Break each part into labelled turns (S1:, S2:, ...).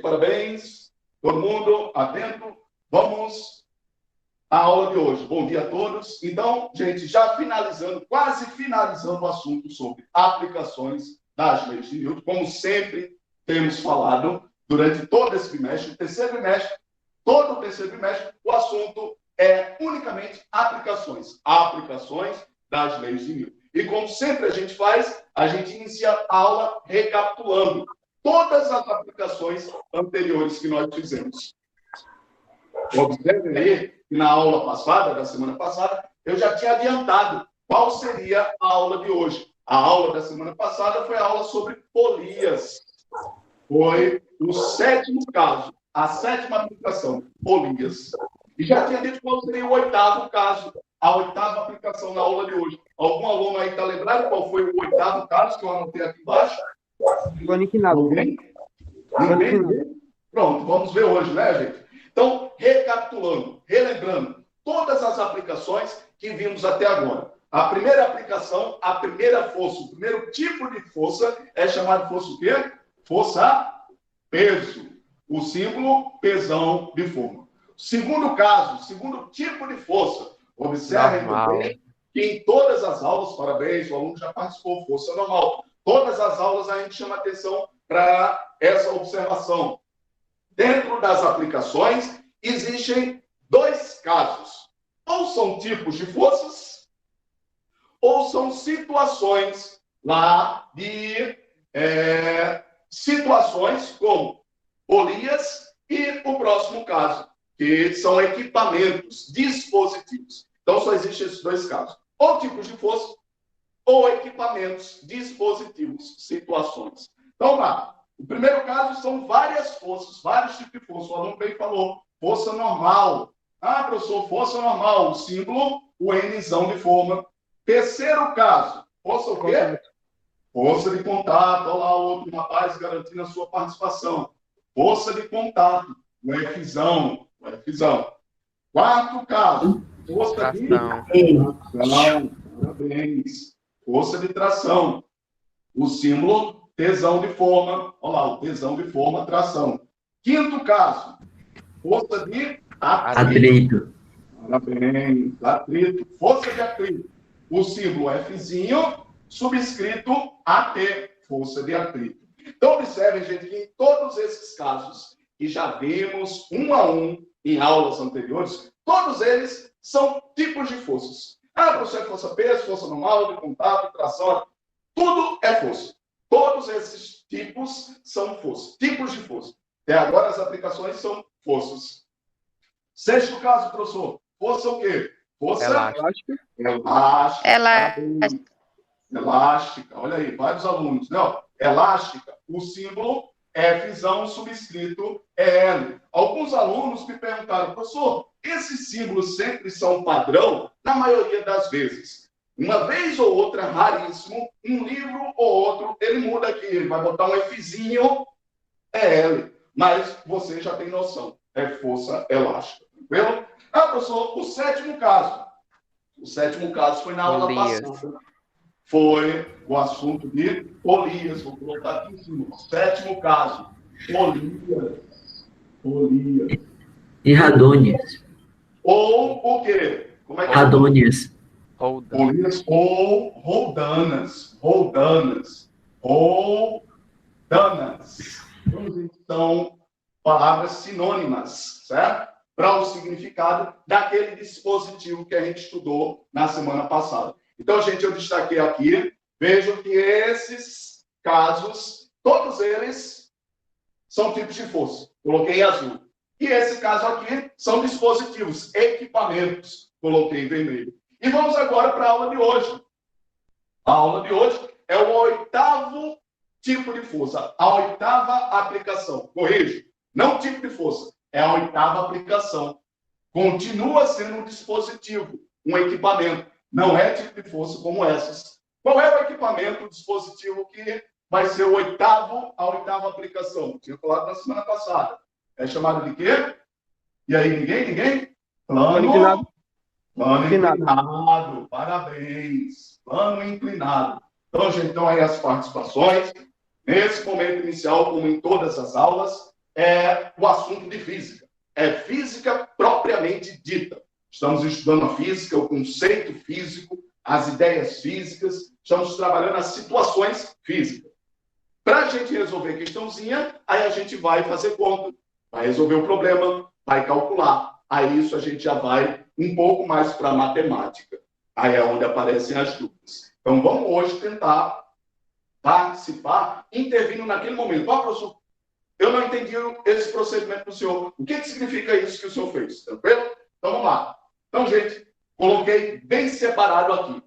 S1: parabéns. Todo mundo atento. Vamos à aula de hoje. Bom dia a todos. Então, gente, já finalizando, quase finalizando o assunto sobre aplicações das leis de Newton, como sempre temos falado durante todo esse bimestre, todo o terceiro bimestre, o assunto é unicamente aplicações das leis de Newton. E como sempre a gente faz, a gente inicia a aula recapitulando todas as aplicações anteriores que nós fizemos. Observem aí que na aula passada, da semana passada, eu já tinha adiantado qual seria a aula de hoje. A aula da semana passada foi a aula sobre polias. Foi o sétimo caso, a sétima aplicação, polias. E já tinha dito qual seria o oitavo caso, a oitava aplicação na aula de hoje. Algum aluno aí está lembrado qual foi o oitavo caso que eu anotei aqui embaixo? Alguém? Ninguém? Pronto, vamos ver hoje, né, gente? Então, recapitulando, relembrando, todas as aplicações que vimos até agora. A primeira aplicação, a primeira força, o primeiro tipo de força é chamado de força o quê? Força peso. O símbolo pesão de forma. Segundo caso, segundo tipo de força. Observem também que em todas as aulas, parabéns, o aluno já participou, força normal. Todas as aulas a gente chama atenção para essa observação. Dentro das aplicações, existem dois casos. Ou são tipos de forças, ou são situações lá de situações como polias e o próximo caso, que são equipamentos, dispositivos. Então, só existem esses dois casos. Ou tipos de força, ou equipamentos, dispositivos, situações. Então, lá. O primeiro caso são várias forças, vários tipos de força. O aluno bem falou, força normal. Ah, professor, força normal. O símbolo, o Nzão de forma. Terceiro caso, força o quê? Força de contato. Olha lá o outro rapaz garantindo a sua participação. Força de contato, o Fzão. Quarto caso, força de tração. Parabéns. Força de tração. O símbolo tesão de forma, olha lá, o tesão de forma, tração. Quinto caso, força de atrito. Parabéns, atrito, força de atrito. O símbolo Fzinho, subscrito AT, força de atrito. Então, observem, gente, que em todos esses casos, que já vimos um a um em aulas anteriores, todos eles são tipos de forças. Ah, professor, é força peso, força normal, de contato, tração, tudo é força. Todos esses tipos são forças, tipos de força. Até agora as aplicações são forças. Sexto caso, professor. Força o quê? Força elástica. Elástica. Olha aí, vários alunos. Não, elástica, o símbolo Fzão subscrito L. Alguns alunos me perguntaram, professor, esses símbolos sempre são padrão? Na maioria das vezes. Uma vez ou outra, raríssimo, um livro ou outro, ele muda aqui, ele vai botar um Fzinho, é L. Mas você já tem noção, é força elástica. Tranquilo? Ah, professor, o sétimo caso. O sétimo caso foi na aula passada. Foi o assunto de polias. Vou colocar aqui em cima. Sétimo caso. Polias.
S2: E radônias.
S1: Ou o quê? Como é que
S2: radônias.
S1: Polias ou roldanas. São palavras sinônimas, certo? Para o significado daquele dispositivo que a gente estudou na semana passada. Então, gente, eu destaquei aqui, vejam que esses casos, todos eles são tipos de força. Coloquei em azul. E esse caso aqui são dispositivos, equipamentos. Coloquei em vermelho. E vamos agora para a aula de hoje. A aula de hoje é o oitavo tipo de força, a oitava aplicação. Corrijo, não tipo de força, é a oitava aplicação. Continua sendo um dispositivo, um equipamento. Não é tipo de força como essas. Qual é o equipamento, o dispositivo que vai ser a oitava aplicação? Tinha falado na semana passada. É chamado de quê? E aí, ninguém? Plano inclinado. Parabéns. Plano inclinado. Então, gente, aí as participações. Nesse momento inicial, como em todas as aulas, é o assunto de física. É física propriamente dita. Estamos estudando a física, o conceito físico, as ideias físicas, estamos trabalhando as situações físicas. Para a gente resolver questãozinha, aí a gente vai fazer conta, vai resolver o problema, vai calcular. Aí isso a gente já vai um pouco mais para a matemática. Aí é onde aparecem as dúvidas. Então vamos hoje tentar participar, intervindo naquele momento. Ó, professor, eu não entendi esse procedimento do senhor. O que significa isso que o senhor fez? Tranquilo? Então vamos lá. Então, gente, coloquei bem separado aqui.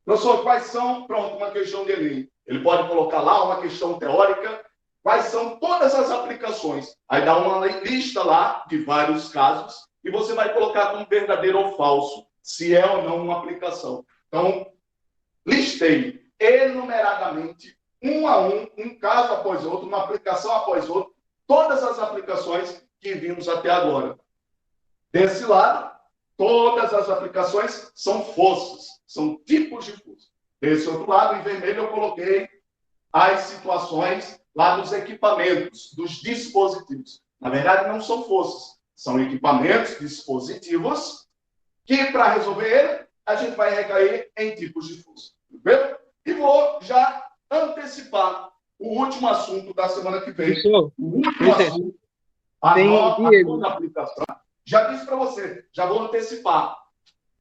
S1: Professor, quais são, pronto, uma questão de Enem. Ele pode colocar lá uma questão teórica, quais são todas as aplicações. Aí dá uma lista lá de vários casos e você vai colocar como verdadeiro ou falso, se é ou não uma aplicação. Então, listei enumeradamente, um a um caso após outro, uma aplicação após outra, todas as aplicações que vimos até agora. Desse lado, todas as aplicações são fossas, são tipos de fossa. Desse outro lado, em vermelho, eu coloquei as situações lá dos equipamentos, dos dispositivos. Na verdade, não são fossas, são equipamentos, dispositivos, que, para resolver ele, a gente vai recair em tipos de fossa. Entendeu? E vou já antecipar o último assunto da semana que vem.
S3: Professor,
S1: O último assunto, a nona aplicação. Já disse para você, já vou antecipar.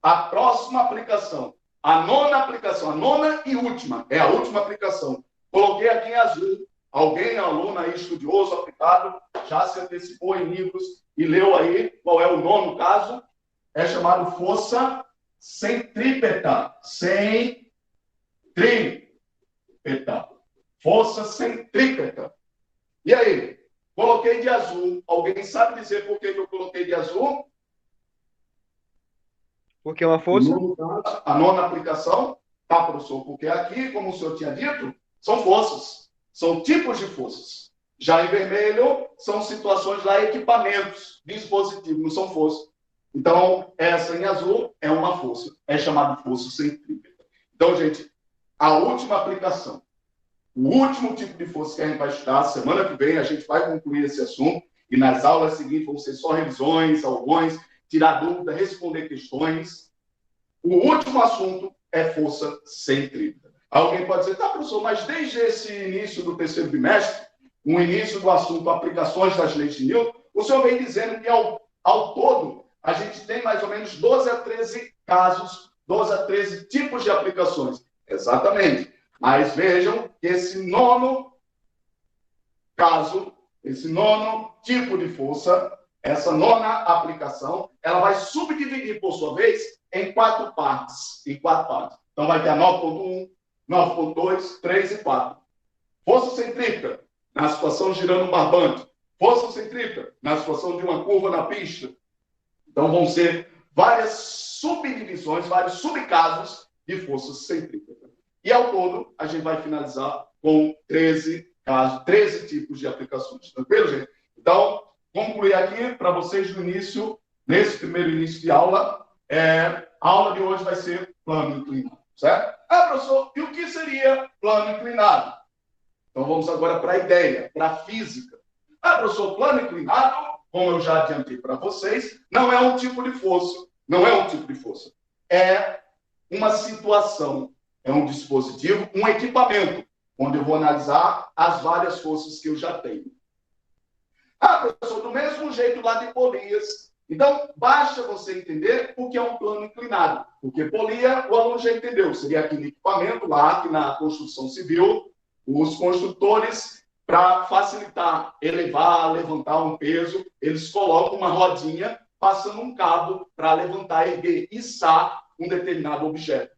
S1: A próxima aplicação, a nona aplicação, a nona e última, é a última aplicação. Coloquei aqui em azul. Alguém, aluno aí, estudioso, aplicado, já se antecipou em livros e leu aí qual é o nono caso. É chamado força centrípeta. Centrípeta. Força centrípeta. E aí? Coloquei de azul. Alguém sabe dizer por que eu coloquei de azul?
S3: porque é uma força?
S1: A nona aplicação, tá, professor? Porque aqui, como o senhor tinha dito, são forças. São tipos de forças. Já em vermelho, são situações lá, equipamentos, dispositivos, não são forças. Então, essa em azul é uma força. É chamada força centrípeta. Então, gente, a última aplicação, o último tipo de força que a gente vai estudar, semana que vem a gente vai concluir esse assunto, e nas aulas seguintes vão ser só revisões, aulões, tirar dúvida, responder questões. O último assunto é força centrípeta. Alguém pode dizer, tá, professor, mas desde esse início do terceiro bimestre, no início do assunto aplicações das leis de Newton, o senhor vem dizendo que ao todo a gente tem mais ou menos 12 a 13 casos, 12 a 13 tipos de aplicações. Exatamente. Mas vejam que esse nono caso, esse nono tipo de força, essa nona aplicação, ela vai subdividir, por sua vez, em quatro partes. Então, vai ter a 9.1, 9.2, 3 e 4. Força centrípeta, na situação girando um barbante. Força centrípeta, na situação de uma curva na pista. Então, vão ser várias subdivisões, vários subcasos de força centrípeta. E, ao todo, a gente vai finalizar com 13 casos, 13 tipos de aplicações. Tranquilo, gente? Então, concluir aqui para vocês no início, nesse primeiro início de aula, a aula de hoje vai ser plano inclinado, certo? Ah, professor, e o que seria plano inclinado? Então, vamos agora para a ideia, para a física. Ah, professor, plano inclinado, como eu já adiantei para vocês, não é um tipo de força. Não é um tipo de força. É uma situação, é um dispositivo, um equipamento, onde eu vou analisar as várias forças que eu já tenho. Ah, professor, do mesmo jeito lá de polias. Então, basta você entender o que é um plano inclinado. Porque polia, o aluno já entendeu. Seria aquele equipamento lá que na construção civil, os construtores, para facilitar, elevar, levantar um peso, eles colocam uma rodinha passando um cabo para levantar, erguer, içar um determinado objeto.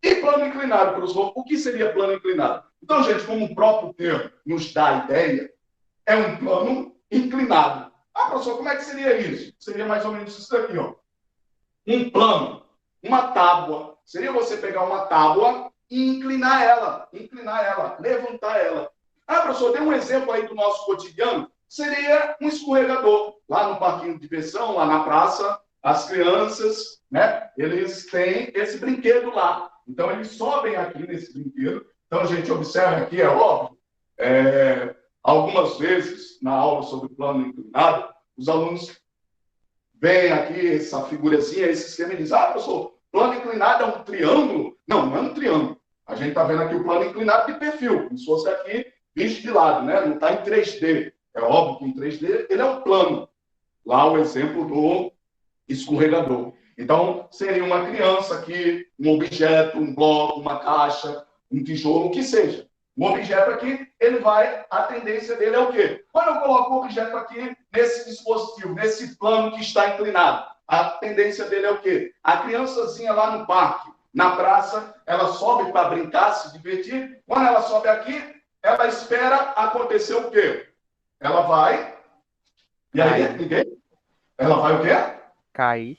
S1: E plano inclinado, professor? O que seria plano inclinado? Então, gente, como o próprio termo nos dá a ideia, é um plano inclinado. Ah, professor, como é que seria isso? Seria mais ou menos isso daqui, ó. Um plano, uma tábua. Seria você pegar uma tábua e inclinar ela, levantar ela. Ah, professor, tem um exemplo aí do nosso cotidiano? Seria um escorregador. Lá no parquinho de diversão, lá na praça, as crianças, né, eles têm esse brinquedo lá. Então, eles sobem aqui nesse brinquedo. Então, a gente observa aqui, é óbvio, Algumas vezes, na aula sobre plano inclinado, os alunos veem aqui essa figurazinha, esse esquema e dizem, professor, plano inclinado é um triângulo? Não, não é um triângulo. A gente está vendo aqui o plano inclinado de perfil, como se fosse aqui visto de lado, né? Não está em 3D. É óbvio que em 3D ele é um plano. Lá o exemplo do escorregador. Então, seria uma criança aqui, um objeto, um bloco, uma caixa, um tijolo, o que seja. Um objeto aqui, a tendência dele é o quê? Quando eu coloco o objeto aqui nesse dispositivo, nesse plano que está inclinado, a tendência dele é o quê? A criançazinha lá no parque, na praça, ela sobe para brincar, se divertir. Quando ela sobe aqui, ela espera acontecer o quê? Ela vai... E aí, ninguém? Ela vai o quê?
S3: Cair.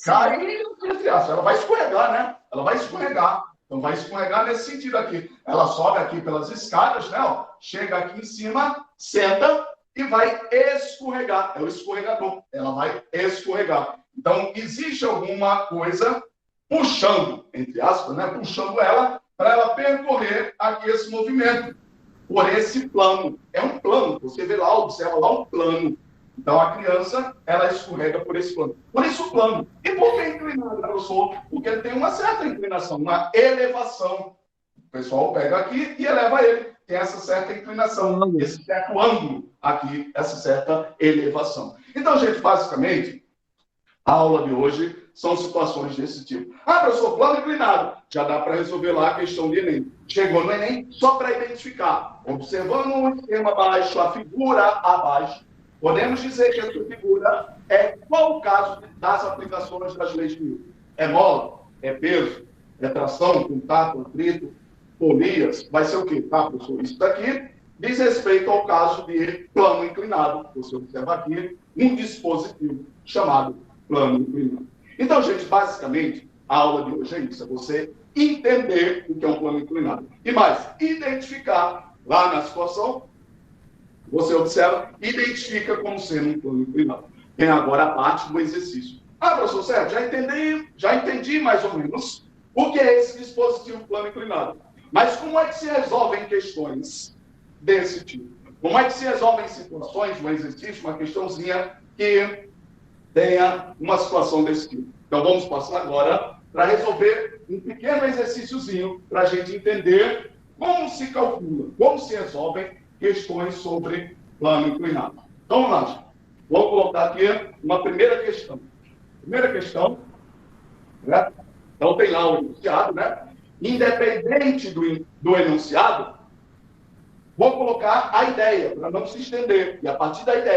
S1: Cair, entre aspas. Ela vai escorregar, né? Ela vai escorregar. Então, vai escorregar nesse sentido aqui. Ela sobe aqui pelas escadas, né? Ó, chega aqui em cima, senta e vai escorregar. É o escorregador. Ela vai escorregar. Então, existe alguma coisa puxando, entre aspas, né? Puxando ela para ela percorrer aqui esse movimento. Por esse plano. É um plano. Você vê lá, observa lá um plano. Então, a criança, ela escorrega por esse plano. Por isso, o plano. E por que inclinado, professor? Porque ele tem uma certa inclinação, uma elevação. O pessoal pega aqui e eleva ele. Tem essa certa inclinação, esse certo ângulo aqui, essa certa elevação. Então, gente, basicamente, a aula de hoje são situações desse tipo. Professor, plano inclinado. Já dá para resolver lá a questão de Enem. Chegou no Enem só para identificar. Observando o esquema abaixo, a figura abaixo, podemos dizer que essa figura é qual o caso das aplicações das leis de Newton? É mola? É peso? É tração, contato, atrito, polias? Vai ser o quê? Professor? Isso daqui diz respeito ao caso de plano inclinado. Você observa aqui um dispositivo chamado plano inclinado. Então, gente, basicamente, a aula de hoje é isso. É você entender o que é um plano inclinado. E mais, identificar lá na situação. Você observa, identifica como sendo um plano inclinado. Tem agora a parte do exercício. Professor Sérgio, já entendi mais ou menos o que é esse dispositivo plano inclinado. Mas como é que se resolvem questões desse tipo? Como é que se resolvem situações, um exercício, uma questãozinha que tenha uma situação desse tipo? Então vamos passar agora para resolver um pequeno exercíciozinho para a gente entender como se calcula, como se resolvem questões sobre plano inclinado. Então, vamos lá, gente. Vou colocar aqui uma primeira questão. Primeira questão, né? Então, tem lá o enunciado, né? Independente do enunciado, vou colocar a ideia, para não se estender. E a partir da ideia,